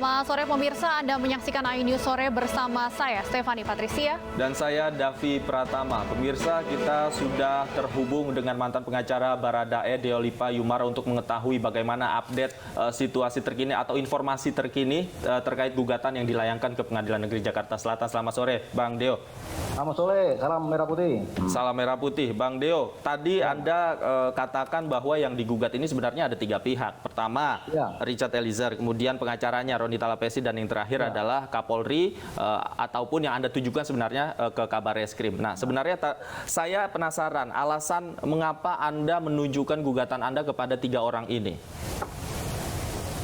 Selamat sore pemirsa, Anda menyaksikan iNews Sore bersama saya, Stefani Patricia. Dan saya, Davi Pratama. Pemirsa, kita sudah terhubung dengan mantan pengacara Baradae, Deolipa Yumara, untuk mengetahui bagaimana update situasi terkini atau informasi terkini terkait gugatan yang dilayangkan ke Pengadilan Negeri Jakarta Selatan. Selamat sore, Bang Deo. Selamat sore, salam merah putih. Salam merah putih. Bang Deo, tadi Anda katakan bahwa yang digugat ini sebenarnya ada 3 pihak. Pertama, Richard Eliezer, kemudian pengacaranya Roni Talapesi, dan yang terakhir adalah Kapolri ataupun yang Anda tujukan sebenarnya ke Kabar Reskrim. Nah, sebenarnya saya penasaran alasan mengapa Anda menunjukkan gugatan Anda kepada 3 orang ini.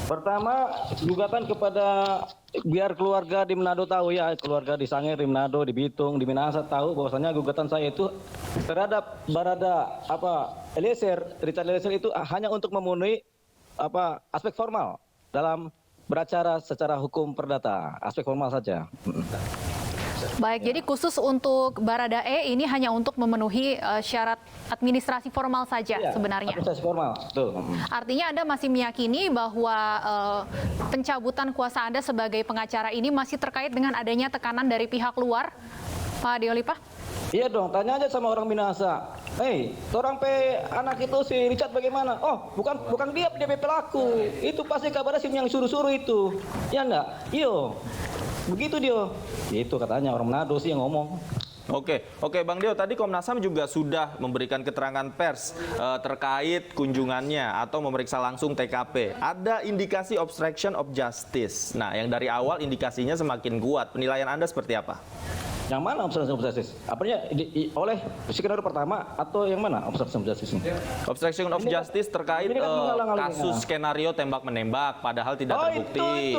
Pertama, gugatan kepada biar keluarga di Manado tahu ya, keluarga di Sangir, di Manado, di Bitung, di Minahasa tahu bahwasanya gugatan saya itu terhadap Barada Eliezer, Richard Eliezer itu hanya untuk memenuhi aspek formal dalam beracara secara hukum perdata, aspek formal saja. Baik, jadi khusus untuk Baradae ini hanya untuk memenuhi syarat administrasi formal saja sebenarnya. Administrasi formal, betul. Artinya Anda masih meyakini bahwa pencabutan kuasa Anda sebagai pengacara ini masih terkait dengan adanya tekanan dari pihak luar, Pak Deolipa? Iya dong, tanya aja sama orang Minahasa. Hei, orang anak itu si Richard bagaimana? Oh, bukan dia pelaku. Itu pasti Kabar Reskrim yang suruh-suruh itu. Ya enggak? Iyo. Begitu dia. Itu katanya orang Manado sih yang ngomong. Oke, Bang Deo, tadi Komnas HAM juga sudah memberikan keterangan pers terkait kunjungannya atau memeriksa langsung TKP. Ada indikasi obstruction of justice. Nah, yang dari awal indikasinya semakin kuat. Penilaian Anda seperti apa? Yang mana obstruction of justice? Apanya oleh skenario pertama atau yang mana obstruction of justice? Obstruction of justice terkait kasus skenario tembak-menembak padahal tidak terbukti.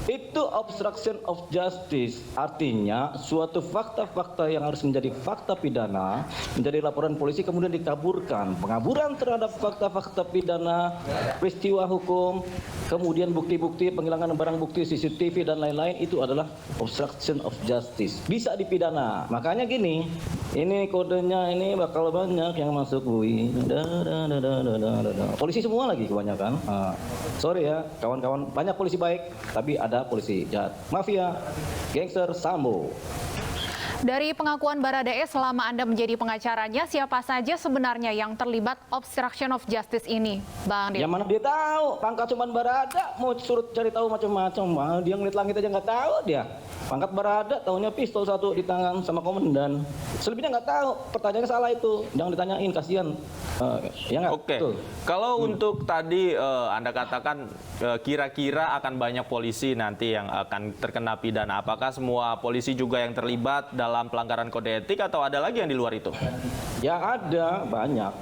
Itu obstruction of justice. Artinya suatu fakta-fakta yang harus menjadi fakta pidana menjadi laporan polisi kemudian dikaburkan. Pengaburan terhadap fakta-fakta pidana, peristiwa hukum, kemudian bukti-bukti, penghilangan barang bukti CCTV dan lain-lain itu adalah obstruction of justice. Bisa dipidana. Makanya gini, ini kodenya ini bakal banyak yang masuk UI. Polisi semua lagi kebanyakan. Sorry ya, kawan-kawan, banyak polisi baik, tapi ada polisi jahat. Mafia, gangster, Sambo. Dari pengakuan Baradae selama Anda menjadi pengacaranya, siapa saja sebenarnya yang terlibat obstruction of justice ini, Bang Deo? Yang mana dia tahu? Pangkat cuman Barada, mau suruh cari tahu macam-macam. Dia ngeliat langit aja nggak tahu dia. Pangkat Barada, tahunya pistol 1 di tangan sama komandan. Selebihnya nggak tahu. Pertanyaannya salah itu. Jangan ditanyain, kasihan. Ya nggak? Oke. Kalau untuk tadi Anda katakan kira-kira akan banyak polisi nanti yang akan terkena pidana. Apakah semua polisi juga yang terlibat dalam pelanggaran kode etik atau ada lagi yang di luar itu? Ya ada, banyak.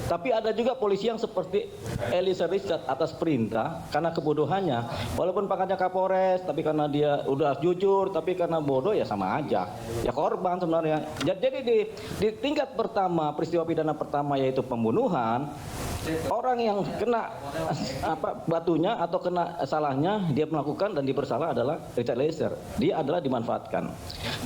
Tapi ada juga polisi yang seperti Eliezer Richard atas perintah karena kebodohannya. Walaupun pangkatnya Kapolres, tapi karena dia udah jujur, tapi karena bodoh ya sama aja. Ya korban sebenarnya. Jadi di tingkat pertama, peristiwa pidana pertama yaitu pembunuhan, orang yang kena batunya atau kena salahnya dia melakukan dan dibersalah adalah Richard Eliezer. Dia adalah dimanfaatkan.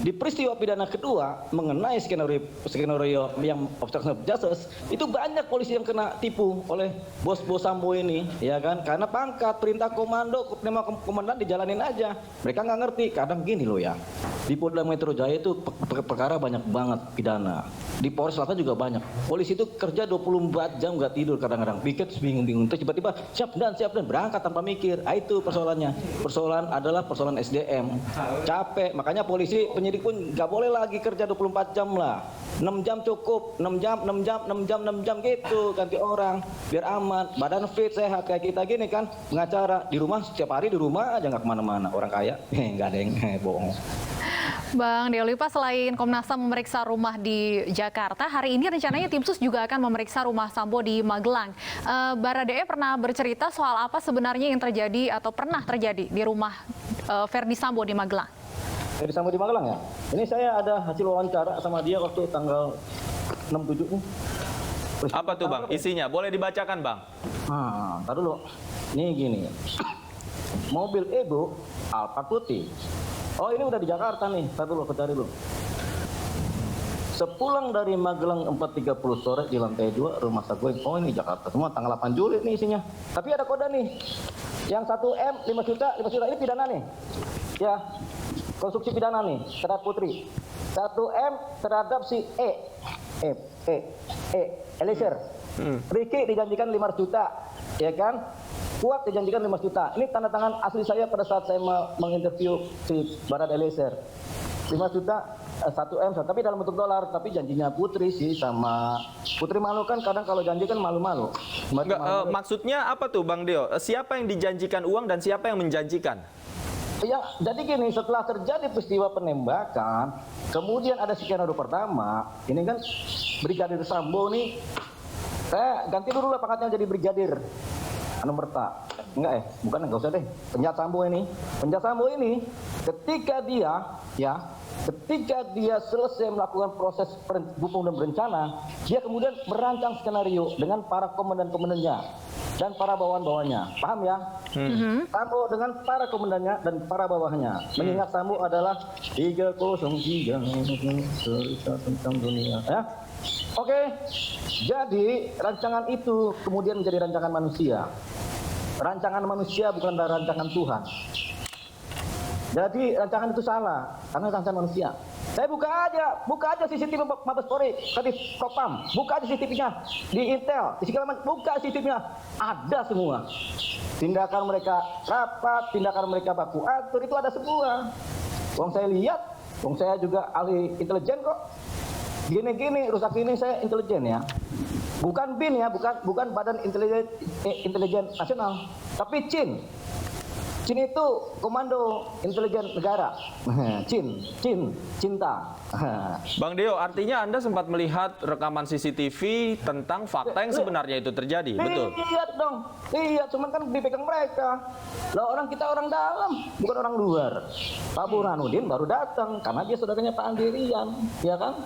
Di peristiwa pidana kedua mengenai skenario yang obstruction of justice itu banyak polisi yang kena tipu oleh bos-bos Sambo ini, ya kan? Karena pangkat perintah komando, komandan dijalanin aja. Mereka nggak ngerti. Kadang gini loh ya. Di Polda Metro Jaya itu perkara banyak banget pidana. Di Polres Selatan juga banyak. Polisi itu kerja 24 jam nggak tidur kadang-kadang. Piket bingung-bingung. Terus tiba-tiba siap dan berangkat tanpa mikir. Itu persoalannya. Persoalan adalah persoalan SDM. Capek. Makanya polisi penyidik pun nggak boleh lagi kerja 24 jam lah. 6 jam cukup. 6 jam gitu. Ganti orang. Biar aman. Badan fit, sehat kayak kita gini kan. Pengacara. Di rumah setiap hari di rumah aja nggak kemana-mana. Orang kaya. Nggak ada yang bohong. Bang Deolipa, selain Komnas HAM memeriksa rumah di Jakarta, hari ini rencananya tim sus juga akan memeriksa rumah Sambo di Magelang. Baradae pernah bercerita soal apa sebenarnya yang terjadi atau pernah terjadi di rumah Verdi Sambo di Magelang? Verdi Sambo di Magelang ya? Ini saya ada hasil wawancara sama dia waktu tanggal 6-7 nih. Apa tuh Bang? Isinya boleh dibacakan Bang? Ntar dulu. Ini gini. Mobil Edo Alphard putih. Oh ini udah di Jakarta nih, ntar dulu aku cari dulu. Sepulang dari Magelang 4.30 sore di lantai 2 rumah Saguling. Oh ini Jakarta semua, tanggal 8 Juli nih isinya. Tapi ada kode nih. Yang 1M 5 juta ini pidana nih. Ya. Konstruksi pidana nih terhadap Putri. 1M terhadap si Eliezer. Ricky dijanjikan 500 juta, ya kan? Kuat dijanjikan 5 juta. Ini tanda tangan asli saya pada saat saya menginterview si Barat Eliezer. 5 juta 1M, tapi dalam bentuk dolar, tapi janjinya Putri sih sama Putri Malu kan kadang kalau janji kan malu-malu. Maksudnya apa tuh Bang Deo? Siapa yang dijanjikan uang dan siapa yang menjanjikan? Ya, jadi gini, setelah terjadi peristiwa penembakan, kemudian ada skenario pertama, ini kan Brigadir Sambo nih, saya ganti dulu lah pangkatnya jadi Brigadir Anumerta. Enggak enggak usah deh. Penjahat Sambo ini, ketika dia selesai melakukan proses hukum dan berencana, dia kemudian merancang skenario dengan para komandan-komandannya dan para bawahan-bawahannya. Paham ya? Sambo dengan para komandannya dan para bawahannya. Mengingat Sambo adalah 303 cerita tentang dunia. Ya? Oke. Jadi rancangan itu kemudian menjadi rancangan manusia. Rancangan manusia bukan rancangan Tuhan. Jadi rancangan itu salah karena rancangan manusia. Saya buka aja CCTV Mabes Polri, tadi Propam, buka aja CCTV-nya di Intel, di segala macam, buka CCTV-nya, ada semua. Tindakan mereka rapat, tindakan mereka baku atur itu ada semua. Wong saya lihat, wong saya juga ahli intelijen kok. Gini-gini rusak ini saya intelijen ya. Bukan BIN ya, bukan Badan Intelijen Nasional, tapi CIN. CIN itu Komando Intelijen Negara. Cinta. Bang Deo, artinya Anda sempat melihat rekaman CCTV tentang fakta yang sebenarnya itu terjadi, betul? Lihat dong, lihat, cuman kan dipegang mereka. Lah kita orang dalam, bukan orang luar. Pak Burhanuddin baru datang karena dia saudaranya Pak Andirian, ya kan?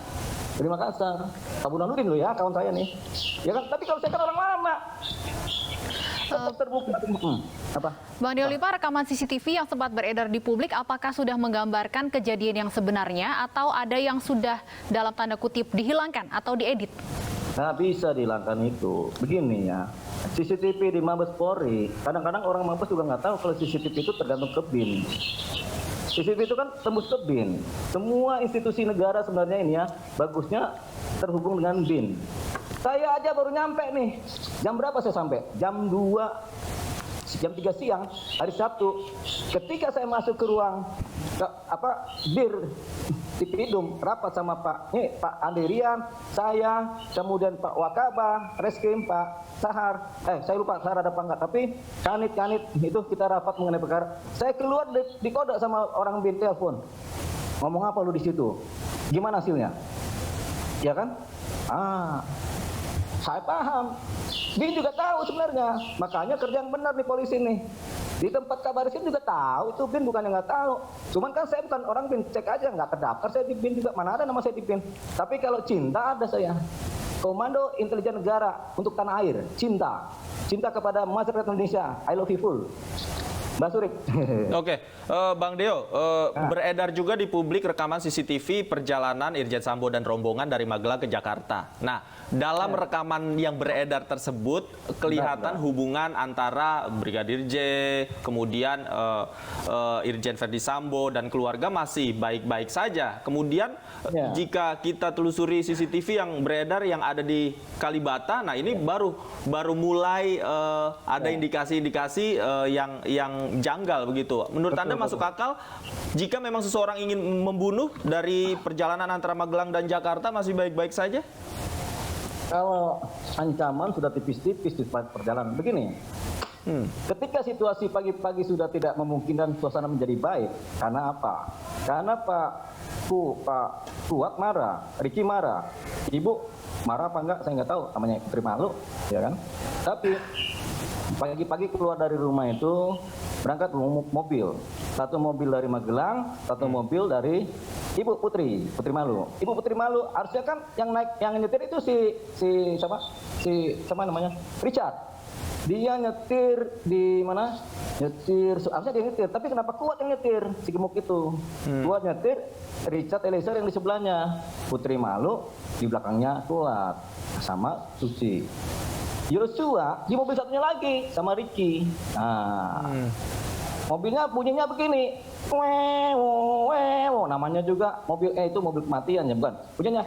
Dari Makassar. Pak Burhanuddin loh ya, kawan saya nih. Ya kan, tapi kalau saya kan orang lama. Terbuka. Apa? Bang Deo Lipa, rekaman CCTV yang sempat beredar di publik apakah sudah menggambarkan kejadian yang sebenarnya atau ada yang sudah dalam tanda kutip dihilangkan atau diedit? Nah, bisa dihilangkan itu. Begini ya, CCTV di Mabes Polri, kadang-kadang orang Mabes juga nggak tahu kalau CCTV itu tergantung ke BIN. CCTV itu kan tembus ke BIN. Semua institusi negara sebenarnya ini ya, bagusnya terhubung dengan BIN. Saya aja baru nyampe nih. Jam berapa saya sampai? Jam 3 siang hari Sabtu. Ketika saya masuk ke ruang BIR Tipidum rapat sama Pak Andirian, saya, kemudian Pak Wakaba, Reskrim, Pak Sahar. Saya lupa Sahar ada apa enggak, tapi Kanit itu kita rapat mengenai perkara. Saya keluar di kode sama orang BIN telepon. Ngomong apa lu di situ? Gimana hasilnya? Ya kan? Saya paham. Bin juga tahu sebenarnya. Makanya kerja yang benar nih polisi nih. Di tempat kabar reskrim juga tahu. Itu Bin bukan yang nggak tahu. Cuman kan saya bukan orang Bin. Cek aja nggak terdaftar saya di Bin juga. Mana ada nama saya di Bin. Tapi kalau cinta ada saya. Komando Intelijen Negara untuk tanah air. Cinta. Cinta kepada masyarakat Indonesia. I love you full. Mbak Surik. Oke, Bang Deo, beredar juga di publik rekaman CCTV perjalanan Irjen Sambo dan rombongan dari Magelang ke Jakarta. Nah, dalam rekaman yang beredar tersebut kelihatan hubungan antara Brigadir J, kemudian Irjen Verdi Sambo dan keluarga masih baik-baik saja. Kemudian jika kita telusuri CCTV yang beredar yang ada di Kalibata, nah ini baru mulai ada indikasi-indikasi yang janggal begitu. Menurut Anda masuk akal jika memang seseorang ingin membunuh dari perjalanan antara Magelang dan Jakarta masih baik-baik saja? Kalau ancaman sudah tipis-tipis di perjalanan begini. Ketika situasi pagi-pagi sudah tidak memungkinkan suasana menjadi baik, karena apa? Karena Pak Kuat marah, Ricky marah, Ibu marah apa enggak? Saya nggak tahu, namanya Putri Malu, ya kan? Tapi pagi-pagi keluar dari rumah itu berangkat mobil. Satu mobil dari Magelang, satu mobil dari Ibu Putri Malu. Ibu Putri Malu harusnya kan yang nyetir itu si siapa namanya? Richard. Dia nyetir di mana? Harusnya dia nyetir, tapi kenapa Kuat yang nyetir? Si gemuk itu. Kuat nyetir, Richard Eliezer yang di sebelahnya. Putri Malu di belakangnya Kuat sama Suci. Joshua di mobil satunya lagi sama Ricky. Nah, mobilnya bunyinya begini. Namanya juga mobil itu mobil kematian ya bukan? Bunyinya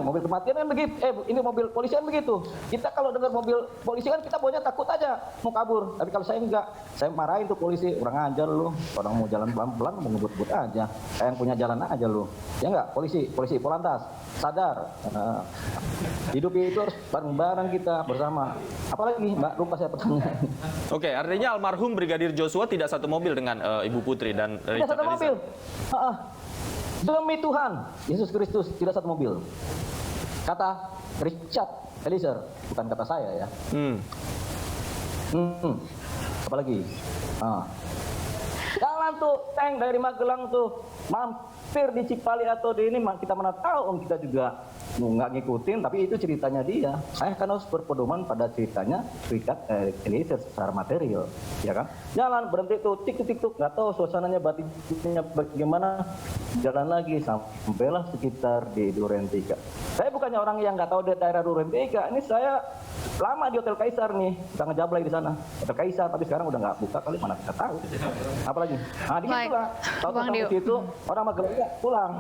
mobil kematian kan begitu. Ini mobil polisi kan begitu. Kita kalau dengar mobil polisi kan kita bawanya takut aja mau kabur. Tapi kalau saya enggak, saya marahin tuh polisi, kurang ajar lu. Orang mau jalan pelan-pelan mau ngebut-ngebut aja. Kayak yang punya jalan aja lu. Ya enggak? Polisi Polantas sadar. Hidup itu harus bareng-bareng kita bersama. Apalagi Mbak, lupa saya pertanyaan. Oke, artinya almarhum Brigadir Joshua tidak satu mobil dengan Ibu Putri dan Tidak Richard satu mobil. Eliezer. Demi Tuhan, Yesus Kristus tidak satu mobil. Kata Richard Eliezer, bukan kata saya ya. Apalagi? Jalan tuh, tank dari Magelang tuh, mampir di Cipali atau di ini, kita mana tahu, kita juga nggak ngikutin, tapi itu ceritanya dia. Saya kan harus berpedoman pada ceritanya Richard Eliezer secara material, ya kan? Jalan berhenti tuh, tik-tik-tik, nggak tahu suasananya batinnya bagaimana. Jalan lagi sampailah sekitar di Duren 3. Saya bukannya orang yang nggak tahu di daerah Duren 3. Ini saya lama di Hotel Kaisar nih, kita ngejablay di sana. Hotel Kaisar, tapi sekarang udah nggak buka kali, mana kita tahu. Apalagi? Nah, di situ lah. Tahu-tahu di situ orang Magelang pulang.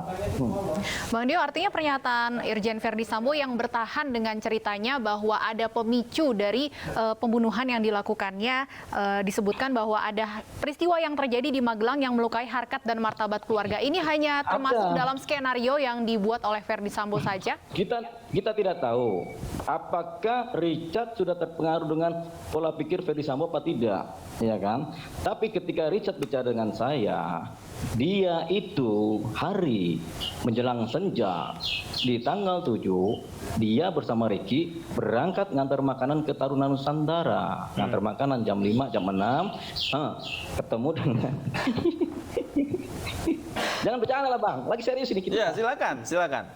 Bang Dio, artinya pernyataan Irjen Verdi Sambo yang bertahan dengan ceritanya bahwa ada pemicu dari pembunuhan yang dilakukannya, disebutkan bahwa ada peristiwa yang terjadi di Magelang yang melukai harkat dan martabat keluarga. Ini hanya termasuk dalam skenario yang dibuat oleh Verdi Sambo saja? Kita tidak tahu apakah Richard sudah terpengaruh dengan pola pikir Verdi Sambo apa tidak, ya kan? Tapi ketika Richard bicara dengan saya, dia itu hari menjelang senja di tanggal 7, dia bersama Ricky berangkat ngantar makanan ke Taruna Nusantara. Ngantar makanan jam 5, jam 6, ketemu dengan Jangan bercanda lah Bang, lagi serius ini kita. Ya, silakan.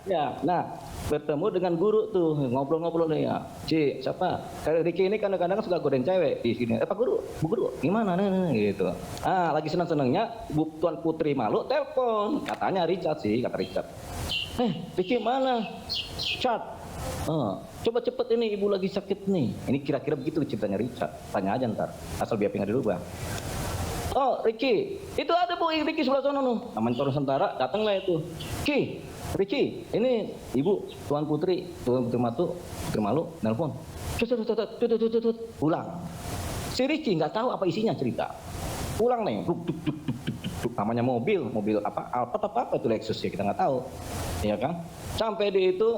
Ya, nah bertemu dengan guru tuh, ngobrol-ngobrol nih ya. Siapa? Kayak Ricky ini kadang-kadang suka godain cewek di sini. Pak Guru, Bu Guru, gimana nih gitu. Lagi senang-senangnya Tuan Putri Malu telepon. Katanya Richard sih, kata Richard. Ricky mana? Chat. Coba cepet ini ibu lagi sakit nih. Ini kira-kira begitu ceritanya Richard. Tanya aja ntar, asal biar nggak dulu Bang. Oh, Ricky, itu ada Bu Ricky sebelah sana nuh. Namanya Taruna Nusantara, datanglah itu. Ricky, ini Ibu Tuan Putri Malu, nelpon. Pulang. Si Ricky nggak tahu apa isinya cerita. Pulang nih, duk. Namanya mobil apa Alphard apa itu Lexus ya kita nggak tahu, ya kan? Sampai di itu